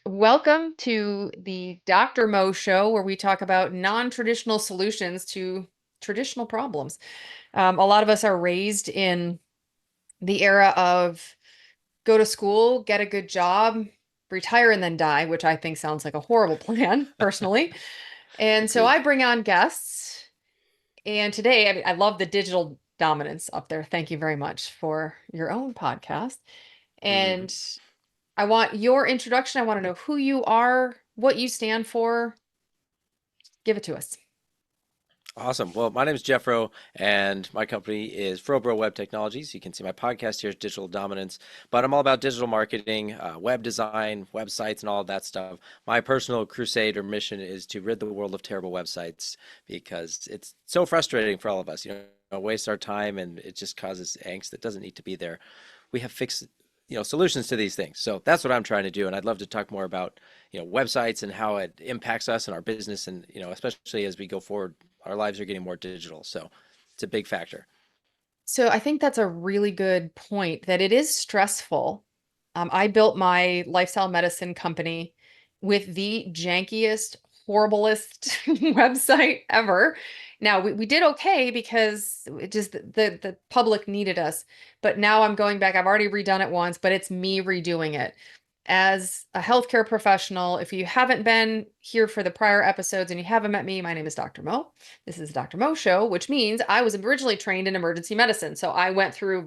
Welcome to the Dr. Mo show, where we talk about non traditional solutions to traditional problems. A lot of us are raised in the era of go to school, get a good job, retire, and then die, which I think sounds like a horrible plan, personally. And so Agreed. I bring on guests. And today, I love the digital dominance up there. Thank you very much for your own podcast. hmm And I want your introduction. I want to know who you are, what you stand for. Give it to us. Awesome. Well, my name is Jeffro, and my company is FroBro Web Technologies. You can see my podcast here is Digital Dominance, but I'm all about digital marketing, web design, websites, and all of that stuff. My personal crusade or mission is to rid the world of terrible websites because it's so frustrating for all of us. Waste our time, and it just causes angst that doesn't need to be there. We have fixed, solutions to these things. So that's what I'm trying to do, and I'd love to talk more about, websites and how it impacts us and our business, and especially as we go forward, our lives are getting more digital. So it's a big factor. So I think that's a really good point that it is stressful. I built my lifestyle medicine company with the jankiest, horriblest website ever. Now we did okay because it just the public needed us. But now I'm going back. I've already redone it once, but it's me redoing it. As a healthcare professional, if you haven't been here for the prior episodes and you haven't met me, my name is Dr. Mo. This is the Dr. Mo Show, which means I was originally trained in emergency medicine. So I went through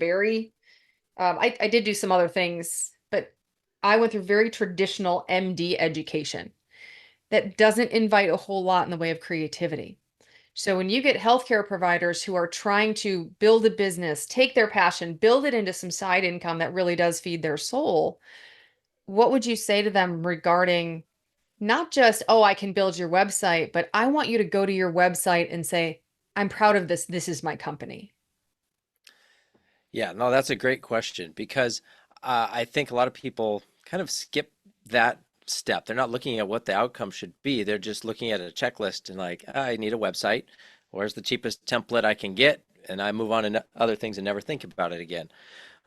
I did do some other things, but I went through very traditional MD education that doesn't invite a whole lot in the way of creativity. So when you get healthcare providers who are trying to build a business, take their passion, build it into some side income that really does feed their soul, what would you say to them regarding not just, oh, I can build your website, but I want you to go to your website and say, I'm proud of this. This is my company. Yeah, no, that's a great question because I think a lot of people kind of skip that step. They're not looking at what the outcome should be. They're just looking at a checklist and like, I need a website. Where's the cheapest template I can get? And I move on to other things and never think about it again.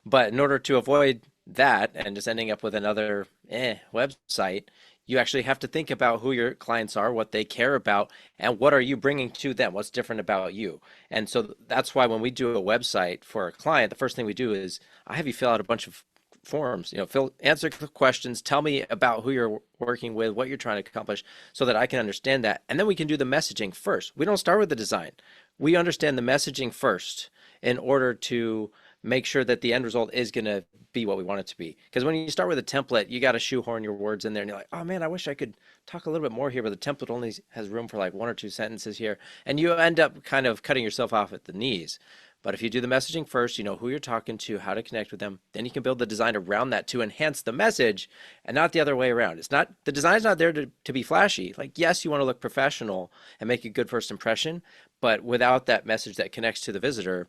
But in order to avoid that and just ending up with another website, you actually have to think about who your clients are, what they care about, and what are you bringing to them? What's different about you? And so that's why when we do a website for a client, the first thing we do is I have you fill out a bunch of forms, answer the questions, tell me about who you're working with, what you're trying to accomplish, so that I can understand that. And then we can do the messaging first. We don't start with the design. We understand the messaging first in order to make sure that the end result is going to be what we want it to be. Because when you start with a template, you got to shoehorn your words in there, and you're like, oh man, I wish I could talk a little bit more here, but the template only has room for like one or two sentences here, and you end up kind of cutting yourself off at the knees. But if you do the messaging first, you know who you're talking to, how to connect with them, then you can build the design around that to enhance the message and not the other way around. It's not, the design's not there to be flashy. Like, yes, you want to look professional and make a good first impression, but without that message that connects to the visitor,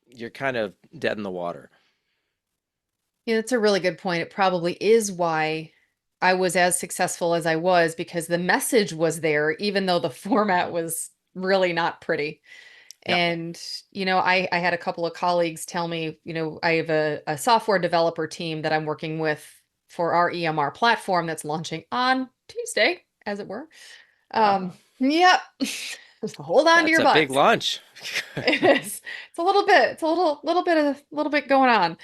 you're kind of dead in the water. Yeah, that's a really good point. It probably is why I was as successful as I was because the message was there, even though the format Mhm. was really not pretty. Yeah. And, I had a couple of colleagues tell me, I have a software developer team that I'm working with for our EMR platform that's launching on Tuesday, as it were. Wow. Yep. Just hold on to That's your a big butts. launch. It is. It's a little bit. It's a little bit going on.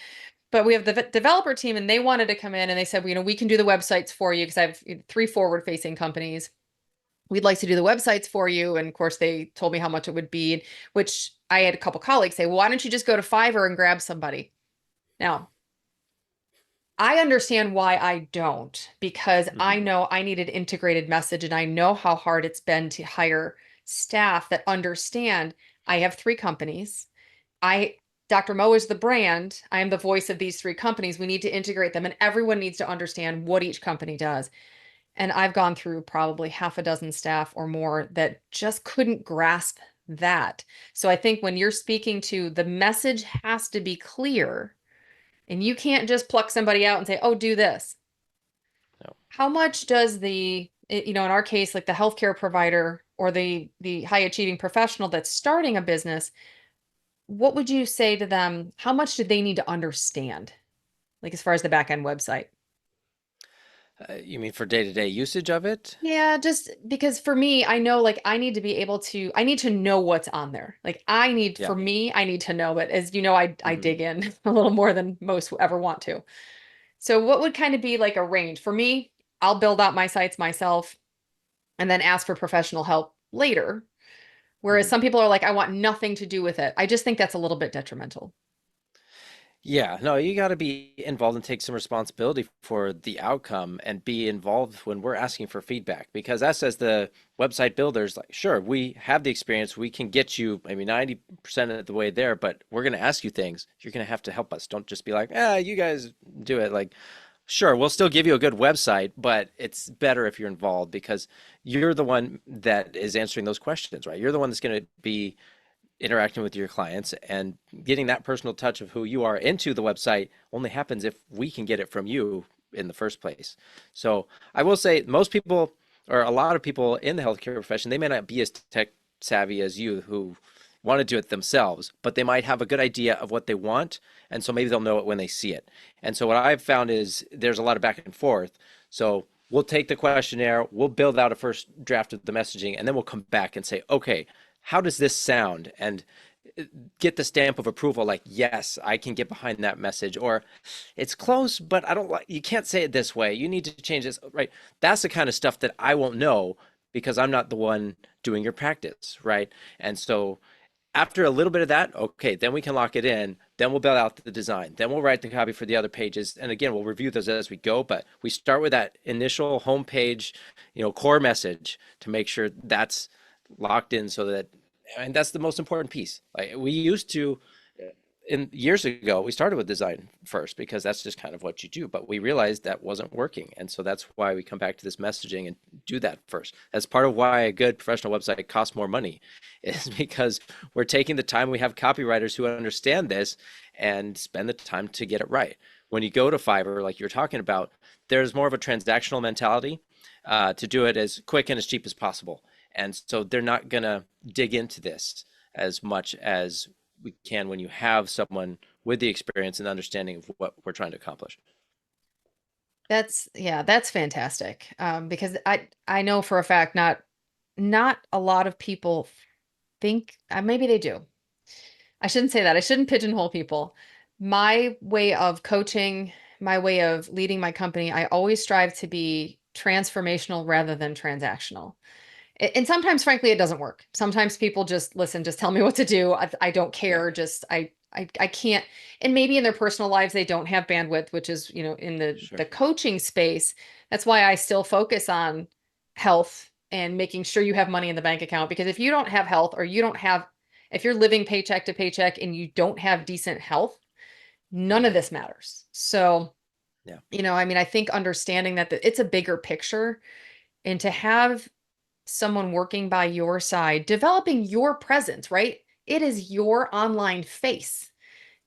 But we have the developer team, and they wanted to come in, and they said, we can do the websites for you because I have three forward-facing companies. We'd like to do the websites for you. And of course, they told me how much it would be, which I had a couple colleagues say, well, why don't you just go to Fiverr and grab somebody? Now, I understand why I don't, because I hmm know I need an integrated message and I know how hard it's been to hire staff that understand I have three companies. I Dr. Mo is the brand. I am the voice of these three companies. We need to integrate them, and everyone needs to understand what each company does. And I've gone through probably half a dozen staff or more that just couldn't grasp that. So I think when you're speaking to the message has to be clear, and you can't just pluck somebody out and say, oh, do this. No. How much does in our case, like the healthcare provider or the high achieving professional that's starting a business, what would you say to them? How much do they need to understand, like as far as the back end website? You mean for day-to-day usage of it? Yeah, just because for me, I know like I need to know what's on there. Like I need, Yeah. for me, I need to know, but as you know, I Hmm. dig in a little more than most ever want to. So what would kind of be like a range? For me, I'll build out my sites myself and then ask for professional help later. Whereas Hmm. some people are like, I want nothing to do with it. I just think that's a little bit detrimental. Yeah, no, you got to be involved and take some responsibility for the outcome and be involved when we're asking for feedback. Because us as the website builders, like, sure, we have the experience, we can get you maybe 90% of the way there, but we're going to ask you things. You're going to have to help us. Don't just be like, ah, you guys do it. Like, sure, we'll still give you a good website, but it's better if you're involved because you're the one that is answering those questions, right? You're the one that's going to be interacting with your clients, and getting that personal touch of who you are into the website only happens if we can get it from you in the first place. So I will say most people, or a lot of people in the healthcare profession, they may not be as tech savvy as you who want to do it themselves, but they might have a good idea of what they want. And so maybe they'll know it when they see it. And so what I've found is there's a lot of back and forth. So we'll take the questionnaire, we'll build out a first draft of the messaging, and then we'll come back and say, okay, how does this sound? And get the stamp of approval like, yes, I can get behind that message, or it's close, but I don't like, you can't say it this way. You need to change this, right? That's the kind of stuff that I won't know because I'm not the one doing your practice, right? And so after a little bit of that, okay, then we can lock it in. Then we'll build out the design. Then we'll write the copy for the other pages. And again, we'll review those as we go. But we start with that initial homepage, core message to make sure that's locked in so that, and that's the most important piece. Like we used to, in years ago, we started with design first because that's just kind of what you do. But we realized that wasn't working, and so that's why we come back to this messaging and do that first. That's part of why a good professional website costs more money, is because we're taking the time. We have copywriters who understand this and spend the time to get it right. When you go to Fiverr, like you're talking about, there's more of a transactional mentality to do it as quick and as cheap as possible, and so they're not gonna dig into this as much as we can when you have someone with the experience and understanding of what we're trying to accomplish. That's yeah, that's fantastic. Because I know for a fact not a lot of people think maybe they do. I shouldn't say that. I shouldn't pigeonhole people. My way of coaching, my way of leading my company, I always strive to be transformational rather than transactional. And sometimes, frankly, it doesn't work. Sometimes people just listen, just tell me what to do. I don't Yeah, care. Just I can't. And maybe in their personal lives they don't have bandwidth, which is in the sure. coaching space. That's why I still focus on health and making sure you have money in the bank account. Because if you don't have health, or you don't have, if you're living paycheck to paycheck and you don't have decent health, none of Hmm. this matters. So Yeah. I mean, I think understanding that it's a bigger picture, and to have someone working by your side, developing your presence, right? It is your online face.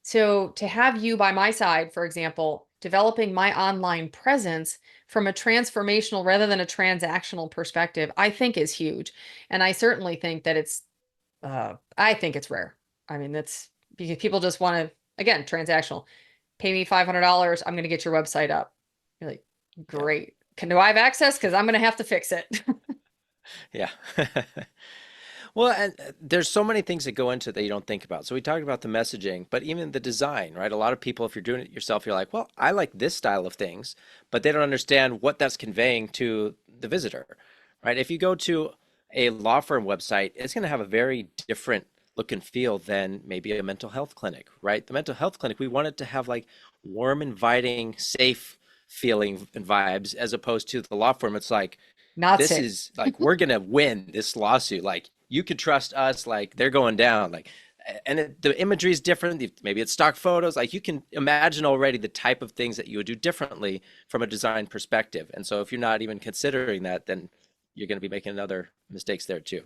So to have you by my side, for example, developing my online presence from a transformational rather than a transactional perspective, I think is huge. And I certainly think that I think it's rare. I mean, that's because people just want to, again, transactional. Pay me $500. I'm going to get your website up. You're like, Yeah. great. Do I have access? Because I'm going to have to fix it. Yeah. Well, and there's so many things that go into it that you don't think about. So we talked about the messaging, but even the design, right? A lot of people, if you're doing it yourself, you're like, well, I like this style of things, but they don't understand what that's conveying to the visitor, right? If you go to a law firm website, it's going to have a very different look and feel than maybe a mental health clinic, right? The mental health clinic, we want it to have like warm, inviting, safe feeling and vibes, as opposed to the law firm. It's like, Not this safe. is like we're gonna win this lawsuit. Like you could trust us. Like they're going down. Like, and the imagery is different. Maybe it's stock photos. Like you can imagine already the type of things that you would do differently from a design perspective. And so if you're not even considering that, then you're going to be making other mistakes there too.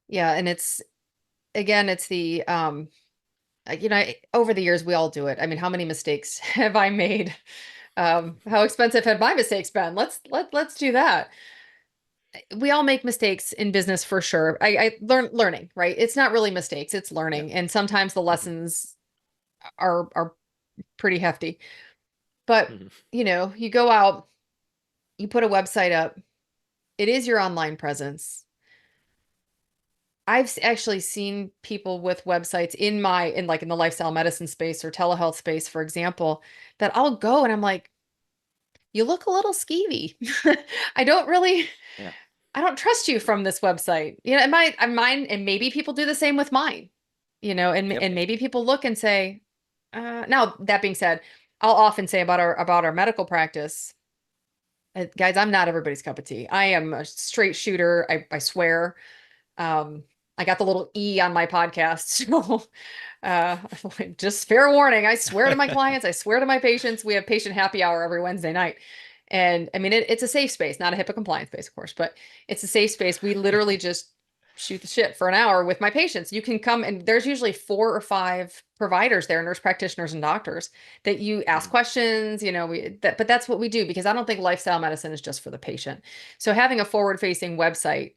Yeah, and it's again, it's the over the years we all do it. I mean, how many mistakes have I made? How expensive have my mistakes been? Let's do that. We all make mistakes in business for sure. I learning, right? It's not really mistakes, it's Yeah. learning. And sometimes the Hmm. lessons are pretty hefty. But, Hmm. you go out. you put a website up, it is your online presence. I've actually seen people with websites in the lifestyle medicine space or telehealth space, for example, that I'll go and I'm like, you look a little skeevy. I don't really, Yeah. I don't trust you from this website. You know, mine, and maybe people do the same with mine, Yep. and maybe people look and say, now that being said, I'll often say about our medical practice, guys, I'm not everybody's cup of tea. I am a straight shooter. I swear. Um, I got the little E on my podcast. So, uh, just fair warning. I swear to my clients, I swear to my patients, we have patient happy hour every Wednesday night. And I mean, it's a safe space, not a HIPAA compliance space, of course, but it's a safe space. We literally just shoot the shit for an hour with my patients. You can come and there's usually 4 or 5 providers there, nurse practitioners and doctors that you ask Mhm. questions, but that's what we do because I don't think lifestyle medicine is just for the patient. So having a forward facing website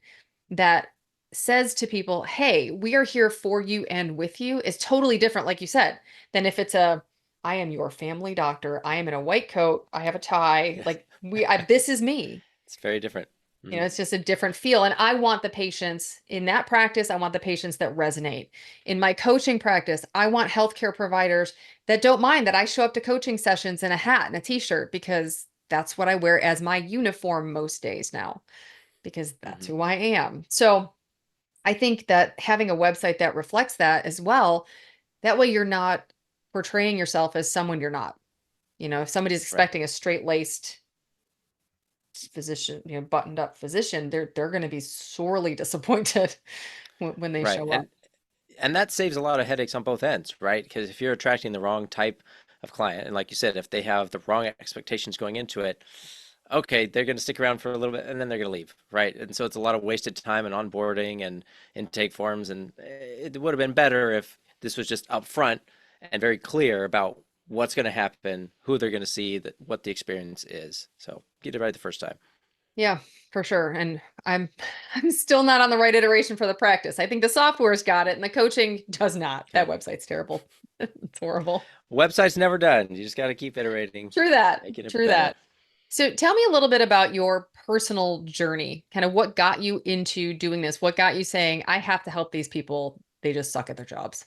that says to people, hey, we are here for you and with you is totally different, like you said, than if it's I am your family doctor. I am in a white coat. I have a tie. Yes. Like this is me. It's very different. Hmm. It's just a different feel. And I want the patients in that practice. I want the patients that resonate. In my coaching practice, I want healthcare providers that don't mind that I show up to coaching sessions in a hat and a t-shirt because that's what I wear as my uniform most days now, because that's Hmm. who I am. So I think that having a website that reflects that as well, that way you're not portraying yourself as someone you're not. If somebody's Right. expecting a straight-laced physician, buttoned up physician, they're going to be sorely disappointed when they Right. show up. And that saves a lot of headaches on both ends, right? Because if you're attracting the wrong type of client, and like you said, if they have the wrong expectations going into it, okay, they're going to stick around for a little bit and then they're going to leave, right? And so it's a lot of wasted time and onboarding and intake forms. And it would have been better if this was just upfront and very clear about what's going to happen, who they're going to see, what the experience is. So get it right the first time. Yeah, for sure. And I'm still not on the right iteration for the practice. I think the software's got it and the coaching does not. Yeah. That website's terrible. It's horrible. Website's never done. You just got to keep iterating, True that. making it True better. that. So tell me a little bit about your personal journey. Kind of what got you into doing this? What got you saying, I have to help these people. They just suck at their jobs.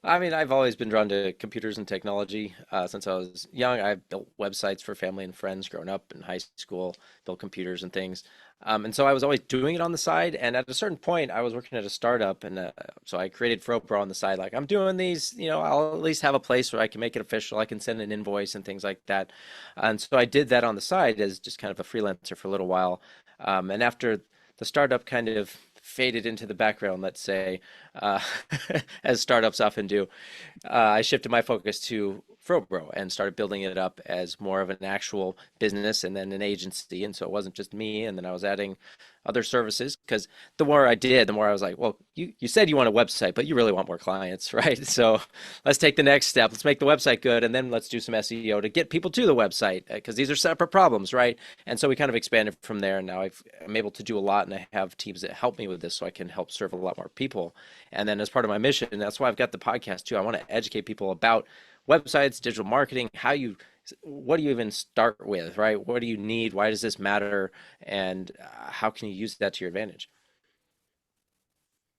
I mean, I've always been drawn to computers and technology since I was young. I built websites for family and friends growing up in high school, built computers and things. And so I was always doing it on the side. And at a certain point, I was working at a startup. And so I created FroBro on the side. Like, I'm doing these, I'll at least have a place where I can make it official. I can send an invoice and things like that. And so I did that on the side as just kind of a freelancer for a little while. And after the startup kind of faded into the background, let's say, uh, as startups often do, I shifted my focus to FroBro and started building it up as more of an actual business and then an agency. And so it wasn't just me. And then I was adding other services because the more I did, the more I was like, well, you said you want a website, but you really want more clients, right? So let's take the next step. Let's make the website good. And then let's do some SEO to get people to the website because these are separate problems, right? And so we kind of expanded from there. And now I'm able to do a lot and I have teams that help me with this so I can help serve a lot more people. And then as part of my mission, that's why I've got the podcast too. I want to educate people about websites, digital marketing, what do you even start with, right? What do you need? Why does this matter? And how can you use that to your advantage?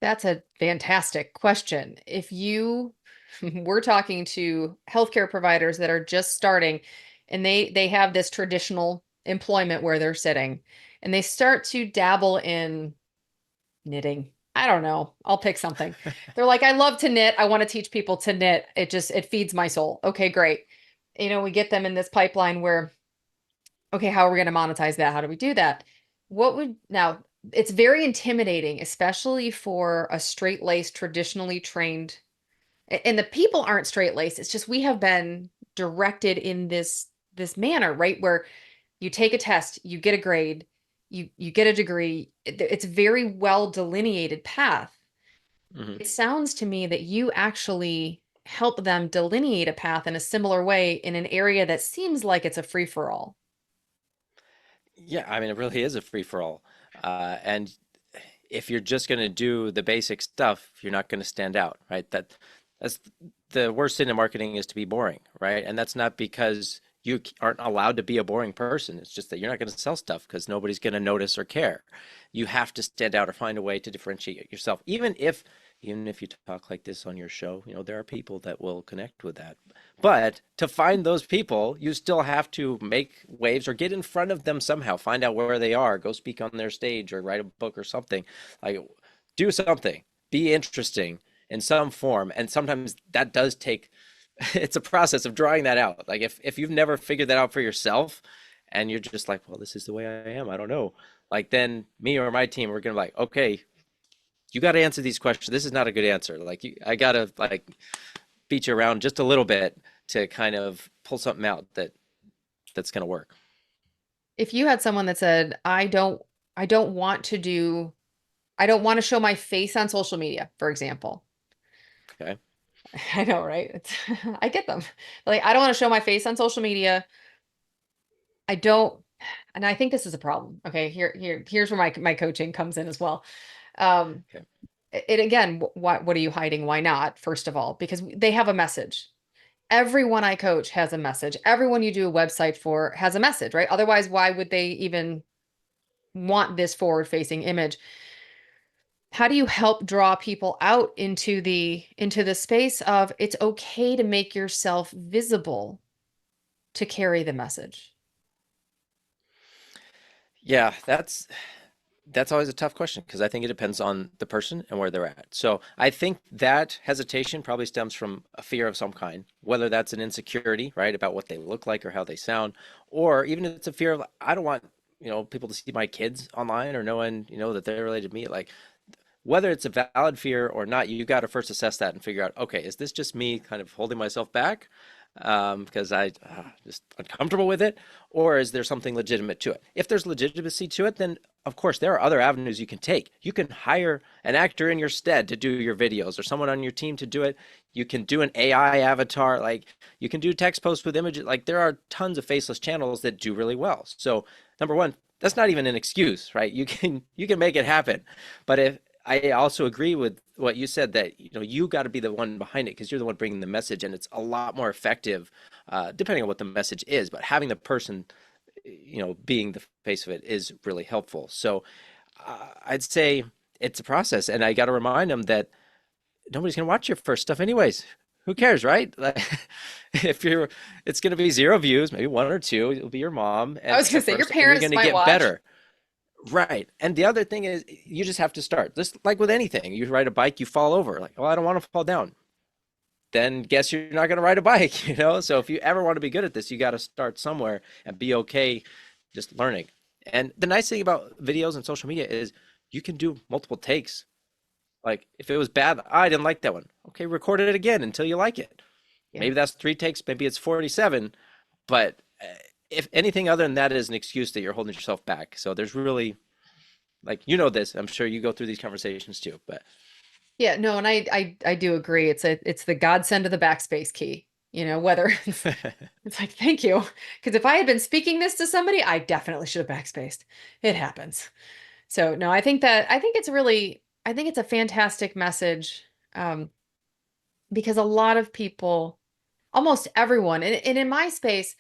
That's a fantastic question. If you we're talking to healthcare providers that are just starting and they have this traditional employment where they're sitting and they start to dabble in knitting. I don't know. I'll pick something. They're like, I love to knit. I want to teach people to knit. It feeds my soul. Okay, great. We get them in this pipeline where, okay, how are we going to monetize that? How do we do that? Now, it's very intimidating, especially for a straight-laced, traditionally trained, and the people aren't straight-laced. It's just we have been directed in this manner, right? Where you take a test, you get a grade, you get a degree. It's a very well delineated path. Hmm. It sounds to me that you actually help them delineate a path in a similar way in an area that seems like it's a free for all. Yeah, I mean, it really is a free for all. And if you're just going to do the basic stuff, you're not going to stand out, right? That's the worst thing in marketing is to be boring, right? And that's not because you aren't allowed to be a boring person. It's just that you're not going to sell stuff because nobody's going to notice or care. You have to stand out or find a way to differentiate yourself. Even if you talk like this on your show, there are people that will connect with that. But to find those people, you still have to make waves or get in front of them somehow, find out where they are, go speak on their stage or write a book or something. Like do something, be interesting in some form. And sometimes that does take it's a process of drawing that out. Like if you've never figured that out for yourself and you're just like, well, this is the way I am, I don't know. Like then me or my team, we're gonna be like, okay, you got to answer these questions. This is not a good answer. Like I gotta like beat you around just a little bit to kind of pull something out that's gonna work. If you had someone that said, I don't want to do, I don't want to show my face on social media, for example. Okay. I know, right? I get them. Like, I don't want to show my face on social media. I don't, and I think this is a problem. Okay, here's where my coaching comes in as well. Um, Okay. it again, what are you hiding? Why not? First of all, because they have a message. Everyone I coach has a message. Everyone you do a website for has a message, right? Otherwise, why would they even want this forward-facing image? How do you help draw people out into the space of it's okay to make yourself visible to carry the message? Yeah, that's always a tough question because I think it depends on the person and where they're at. So I think that hesitation probably stems from a fear of some kind, whether that's an insecurity, right, about what they look like or how they sound, or even if it's a fear of I don't want, people to see my kids online or knowing, that they're related to me. Like whether it's a valid fear or not, you got to first assess that and figure out, okay, is this just me kind of holding myself back because I just uncomfortable with it, or is there something legitimate to it? If there's legitimacy to it, then of course there are other avenues you can take. You can hire an actor in your stead to do your videos, or someone on your team to do it. You can do an AI avatar, like you can do text posts with images. Like there are tons of faceless channels that do really well. So number one, that's not even an excuse, right? You can make it happen. But if I also agree with what you said that you got to be the one behind it because you're the one bringing the message, and it's a lot more effective, depending on what the message is. But having the person, being the face of it is really helpful. So I'd say it's a process, and I got to remind them that nobody's gonna watch your first stuff anyways. Who cares, right? Like, if you're, it's gonna be zero views, maybe one or two. It'll be your mom, I and was gonna at say your first, and you're parents gonna might get watch. better. Right. And the other thing is you just have to start. Just like with anything. You ride a bike, you fall over. Like, oh, I don't want to fall down. Then guess you're not going to ride a bike. So if you ever want to be good at this, you got to start somewhere and be okay just learning. And the nice thing about videos and social media is you can do multiple takes. Like if it was bad, I didn't like that one. Okay, record it again until you like it. Yeah. Maybe that's three takes, maybe it's 47, but if anything other than that is an excuse that you're holding yourself back. So there's really like this. I'm sure you go through these conversations too, but Yeah, no, and I do agree. It's the godsend of the backspace key. Whether it's like thank you. Because if I had been speaking this to somebody, I definitely should have backspaced. It happens. So no, I think it's a fantastic message. Because a lot of people, almost everyone, and in my space,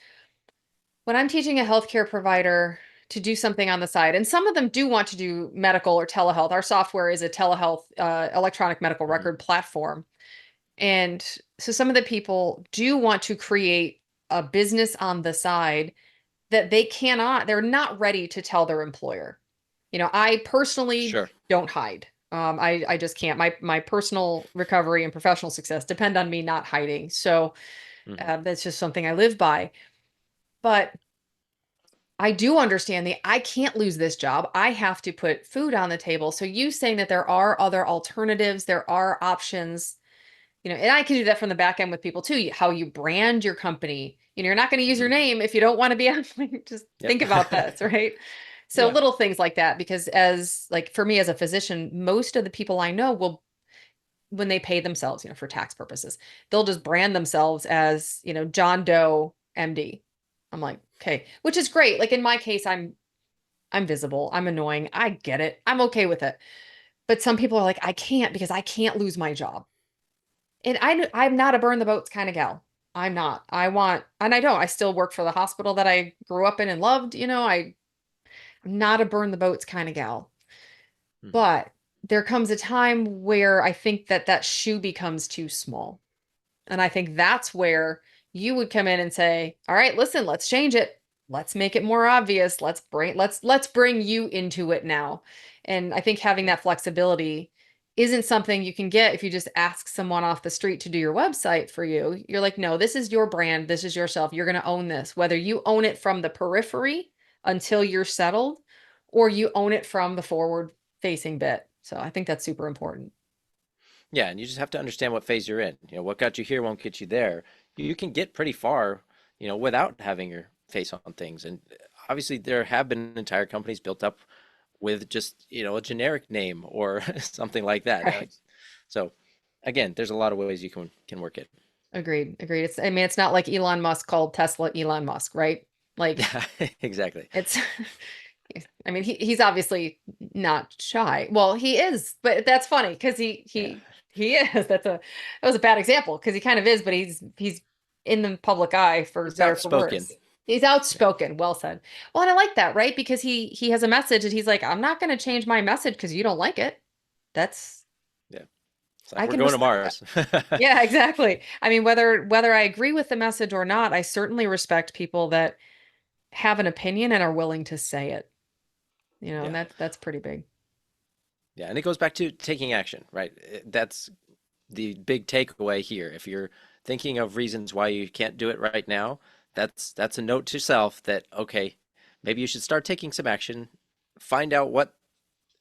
when I'm teaching a healthcare provider to do something on the side, and some of them do want to do medical or telehealth. Our software is a telehealth electronic medical Mhm. record platform. And so some of the people do want to create a business on the side that they're not ready to tell their employer. I personally Sure. don't hide. I just can't. My personal recovery and professional success depend on me not hiding. So Hmm. that's just something I live by. But I do understand I can't lose this job. I have to put food on the table. So you saying that there are other alternatives, there are options, and I can do that from the back end with people too. How you brand your company. You're not going to use your Hmm. name if you don't want to be on. Just Yep. think about this, right? So Yeah. little things like that, because as like for me as a physician, most of the people I know will, when they pay themselves, for tax purposes, they'll just brand themselves as, John Doe MD. I'm like, okay, which is great. Like in my case, I'm visible. I'm annoying. I get it. I'm okay with it. But some people are like, I can't because I can't lose my job. And I'm not a burn the boats kind of gal. I'm not. I want, and I don't. I still work for the hospital that I grew up in and loved. I'm not a burn the boats kind of gal. Mhm. But there comes a time where I think that that shoe becomes too small. And I think that's where you would come in and say, "All right, listen, let's change it. Let's make it more obvious. Let's bring you into it now." And I think having Yeah. that flexibility isn't something you can get if you just ask someone off the street to do your website for you. You're like, "No, this is your brand. This is yourself. You're going to own this. Whether you own it from the periphery until you're settled or you own it from the forward facing bit." So I think that's super important. Yeah, and you just have to understand what phase you're in. What got you here won't get you there. You can get pretty far, without having your face on things. And obviously, there have been entire companies built up with just, a generic name or something like that. Right. So again, there's a lot of ways you can work it. Agreed. Agreed. I mean, it's not like Elon Musk called Tesla Elon Musk, right? Like Yeah, exactly. it's I mean, he's obviously not shy. Well, he is, but that's funny because he Yeah. he he is. That was a bad example because he kind of is, but he's in the public eye for He's better for outspoken. worse. He's Yeah. outspoken. Well said. Well, and I like that, right? Because he has a message and he's like, I'm not going to change my message because you don't like it. That's Yeah. It's like I we're can going to respect that. Mars. Yeah, exactly. I mean, whether I agree with the message or not, I certainly respect people that have an opinion and are willing to say it. And Yeah. that's pretty big. Yeah, and it goes back to taking action, right? That's the big takeaway here. If you're thinking of reasons why you can't do it right now, that's a note to self that okay, maybe you should start taking some action, find out what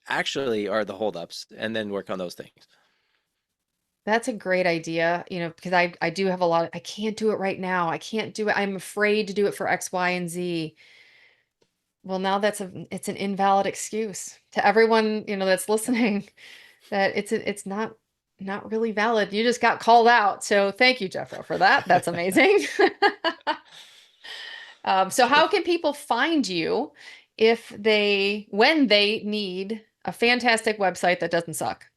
actually are the holdups, and then work on those things. That's a great idea, because I do have a lot I can't do it right now. I can't do it. I'm afraid to do it for X, Y, and Z. Well, now it's an invalid excuse to everyone, that's Yeah, listening that it's not really valid. You just got called out. So thank you, Jeffro, for that. That's amazing. So sure. how can people find you when they need a fantastic website that doesn't suck?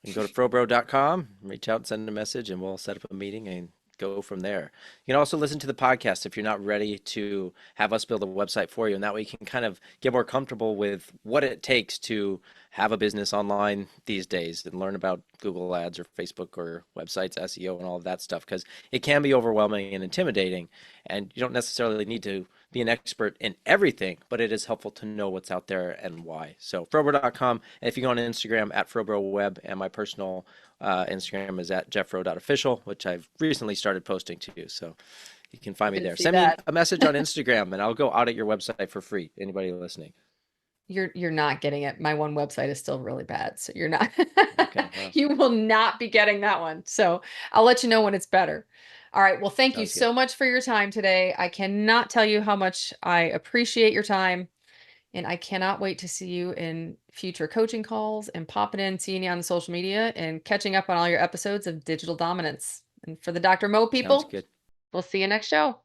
You can go to FroBro.com, reach out, send a message, and we'll set up a meeting and go from there. You can also listen to the podcast if you're not ready to have us build a website for you. And that way you can kind of get more comfortable with what it takes to have a business online these days and learn about Google Ads or Facebook or websites, SEO, and all of that stuff. Because it can be overwhelming and intimidating. And you don't necessarily need to be an expert in everything, but it is helpful to know what's out there and why. So Frobro.com. And if you go on Instagram at FroBroWeb, and my personal Instagram is at jeffro.official, which I've recently started posting to. So you can I find me didn't there. see Send me that. a message on Instagram and I'll go audit your website for free. Anybody listening. You're not getting it. My one website is still really bad, so you're not Okay, well, you will not be getting that one. So I'll let you know when it's better. All right. Well, thank you sounds good. so much for your time today. I cannot tell you how much I appreciate your time, and I cannot wait to see you in future coaching calls and popping in, seeing you on the social media and catching up on all your episodes of Digital Dominance. And for the Dr. Mo Sounds people, good. we'll see you next show.